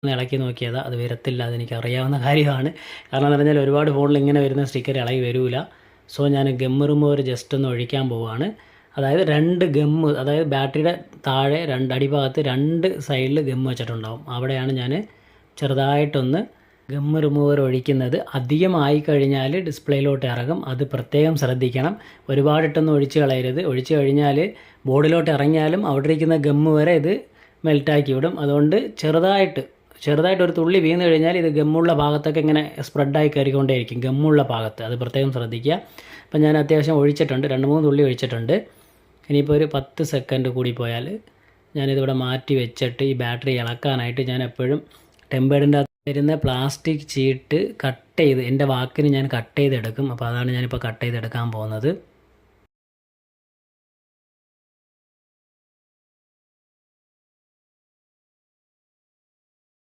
ഒന്ന് ഇളക്കി നോക്കിയതാണ്, അത് വരത്തില്ല, അതെനിക്ക് അറിയാവുന്ന കാര്യമാണ്. കാരണം എന്ന് പറഞ്ഞാൽ ഒരുപാട് ഫോണിൽ ഇങ്ങനെ വരുന്ന സ്റ്റിക്കർ ഇളകി വരില്ല. സോ ഞാൻ ഗം റിമൂവർ ജസ്റ്റ് ഒന്ന് ഒഴിക്കാൻ പോവുകയാണ്. അതായത് 2 ഗമ്മ്, അതായത് ബാറ്ററിയുടെ താഴെ അടിഭാഗത്ത് 2 സൈഡിൽ ഗം വെച്ചിട്ടുണ്ടാവും. അവിടെയാണ് ഞാൻ ചെറുതായിട്ടൊന്ന് ഗം റിമൂവർ ഒഴിക്കുന്നത്. അധികമായി കഴിഞ്ഞാൽ ഡിസ്പ്ലേയിലോട്ട് ഇറങ്ങും, അത് പ്രത്യേകം ശ്രദ്ധിക്കണം. ഒരുപാടിട്ടൊന്നും ഒഴിച്ച് കളയരുത്. ഒഴിച്ച് കഴിഞ്ഞാൽ ബോർഡിലോട്ട് ഇറങ്ങിയാലും അവിടെ ഇരിക്കുന്ന ഗമ്മ് വരെ ഇത് മെൽറ്റാക്കി വിടും. അതുകൊണ്ട് ചെറുതായിട്ട് ഒരു തുള്ളി വീണ് കഴിഞ്ഞാൽ ഇത് ഗമ്മുള്ള ഭാഗത്തൊക്കെ ഇങ്ങനെ സ്പ്രെഡായി കയറിക്കൊണ്ടേയിരിക്കും, ഗമ്മുള്ള ഭാഗത്ത്. അത് പ്രത്യേകം ശ്രദ്ധിക്കുക. അപ്പം ഞാൻ അത്യാവശ്യം ഒഴിച്ചിട്ടുണ്ട്, 2-3 തുള്ളി ഒഴിച്ചിട്ടുണ്ട്. ഇനിയിപ്പോൾ ഒരു 10 സെക്കൻഡ് കൂടി പോയാൽ ഞാനിതിവിടെ മാറ്റി വെച്ചിട്ട് ഈ ബാറ്ററി ഇളക്കാനായിട്ട് ഞാൻ എപ്പോഴും ടെമ്പേർഡിൻ്റെ വരുന്ന പ്ലാസ്റ്റിക് ചീട്ട് കട്ട് ചെയ്ത്, എൻ്റെ വാക്കിന് ഞാൻ കട്ട് ചെയ്തെടുക്കും. അപ്പോൾ അതാണ് ഞാനിപ്പോൾ കട്ട് ചെയ്തെടുക്കാൻ പോകുന്നത്.